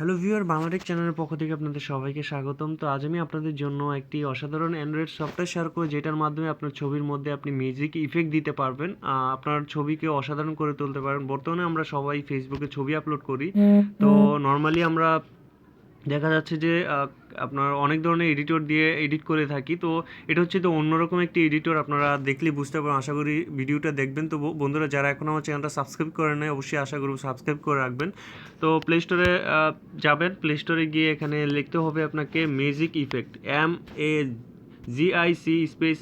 Hello viewer, Bangla Tech চ্যানেলের পক্ষ থেকে আপনাদের সবাইকে স্বাগতম। তো আজ আমি আপনাদের জন্য একটি অসাধারণ অ্যান্ড্রয়েড সফটওয়্যার শেয়ার করব, যেটার মাধ্যমে আপনার ছবির মধ্যে আপনি মিউজিক ইফেক্ট দিতে পারবেন। আপনার ছবিকে অসাধারণ করে তুলতে পারেন। বর্তমানে আমরা সবাই ফেসবুকে ছবি আপলোড করি। তো নর্মালি আমরা দেখা যাচ্ছে যে আপনার অনেক ধরনের এডিটর দিয়ে এডিট করে থাকি। তো এটা হচ্ছে তো অন্যরকম একটি এডিটর, আপনারা দেখলে বুঝতে পারেন। আশা করি ভিডিওটা দেখবেন। তো বন্ধুরা, যারা এখন আমার চ্যানেলটা সাবস্ক্রাইব করেন নাই, অবশ্যই আশা করব সাবস্ক্রাইব করে রাখবেন। তো প্লে স্টোরে যাবেন। প্লে স্টোরে গিয়ে এখানে লিখতে হবে আপনাকে music effect, MAGIC space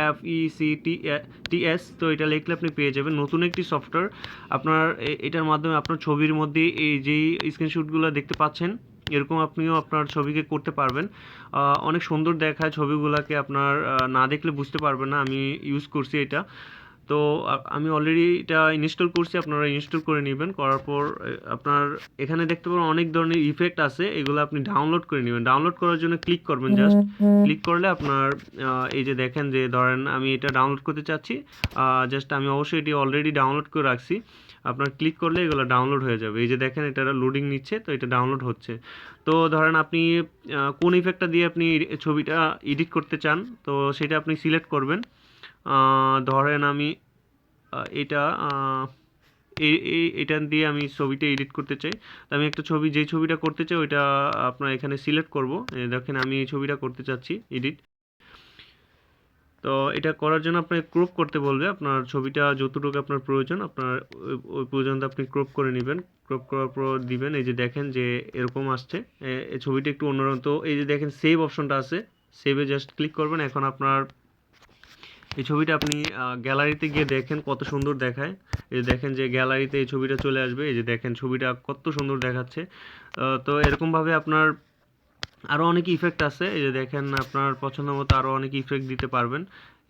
EFFECTS। তো এটা লিখলে আপনি পেয়ে যাবেন নতুন একটি সফটওয়্যার। আপনার এটার মাধ্যমে আপনার ছবির মধ্যে এই যেই স্ক্রিনশটগুলো দেখতে পাচ্ছেন, এরকম আপনিও আপনার ছবিকে করতে পারবেন। অনেক সুন্দর দেখায় ছবিগুলোকে, আপনার না দেখলে বুঝতে পারবেন না। আমি ইউজ করছি এটা। তো আমি অলরেডি এটা ইনস্টল করছি, আপনারা ইনস্টল করে নেবেন। করার পর আপনার এখানে দেখতে পাবেন অনেক ধরনের ইফেক্ট আছে, এগুলো আপনি ডাউনলোড করে নেবেন। ডাউনলোড করার জন্য ক্লিক করবেন, জাস্ট ক্লিক করলে আপনার এই যে দেখেন, যে ধরেন আমি এটা ডাউনলোড করতে চাচ্ছি, জাস্ট আমি অবশ্যই এটি অলরেডি ডাউনলোড করে রাখছি। আপনার ক্লিক করলে এগুলো ডাউনলোড হয়ে যাবে। এই যে দেখেন, এটা লোডিং নিচ্ছে, তো এটা ডাউনলোড হচ্ছে। তো ধরেন আপনি কোন ইফেক্টটা দিয়ে আপনি ছবিটা এডিট করতে চান, তো সেটা আপনি সিলেক্ট করবেন। ধরেন আমি এটা এটা দিয়ে আমি ছবিটা এডিট করতে চাই। তো আমি একটা ছবি, যেই ছবিটা করতে চাই ওইটা আপনার এখানে সিলেক্ট করব। দেখেন আমি এই ছবিটা করতে চাচ্ছি এডিট। তো এটা করার জন্য আপনাকে ক্রপ করতে বলবে। আপনার ছবিটা যতটুকু আপনার প্রয়োজন, আপনার ওই পর্যন্ত আপনি ক্রপ করে নেবেন। ক্রপ করার পর দিবেন। এই যে দেখেন যে এরকম আসছে। এই ছবিটা একটু অন্যরকম। তো এই যে দেখেন সেভ অপশনটা আছে, সেভে জাস্ট ক্লিক করবেন। এখন আপনার এই ছবিটা আপনি গ্যালারিতে গিয়ে দেখেন কত সুন্দর দেখায়। এই যে দেখেন যে গ্যালারিতে এই ছবিটা চলে আসবে। এই যে দেখেন ছবিটা কত সুন্দর দেখাচ্ছে। তো এরকমভাবে আপনার আরও অনেক ইফেক্ট আছে। এই যে দেখেন, আপনার পছন্দ মতো আরও অনেক ইফেক্ট দিতে পারবেন,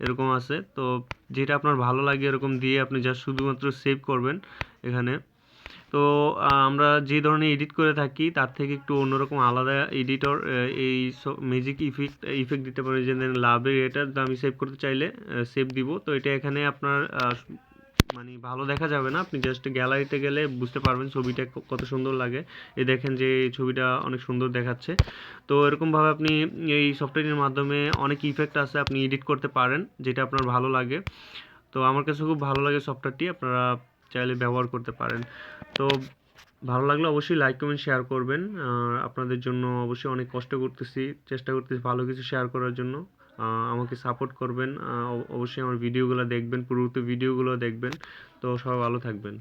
এরকম আছে। তো যেটা আপনার ভালো লাগে এরকম দিয়ে আপনি জাস্ট শুধুমাত্র সেভ করবেন এখানে। তো আমরা যে ধরনের এডিট করে থাকি তার থেকে একটু অন্যরকম আলাদা এডিটর এই মিউজিক ইফেক্ট দিতে পারে। যে লাভের এটা আমি সেভ করতে চাইলে সেভ দিব। তো এটা এখানে আপনার মানে ভালো দেখা যাবে না, আপনি জাস্ট গ্যালারিতে গেলে বুঝতে পারবেন ছবিটা কত সুন্দর লাগে। এই দেখেন যে এই ছবিটা অনেক সুন্দর দেখাচ্ছে। তো এরকমভাবে আপনি এই সফটওয়্যারের মাধ্যমে অনেক ইফেক্ট আছে, আপনি এডিট করতে পারেন যেটা আপনার ভালো লাগে। তো আমার কাছে খুব ভালো লাগে সফটওয়্যারটি, আপনারা চাইলে ব্যবহার করতে পারেন। তো ভালো লাগলে অবশ্যই লাইক কমেন্ট শেয়ার করবেন। আপনাদের জন্য অবশ্যই অনেক কষ্ট করতেছি, চেষ্টা করতেছি ভালো কিছু শেয়ার করার জন্য। আমাকে সাপোর্ট করবেন। অবশ্যই আমার ভিডিওগুলো দেখবেন, পূর্ববর্তী ভিডিওগুলো দেখবেন। তো সবাই ভালো থাকবেন।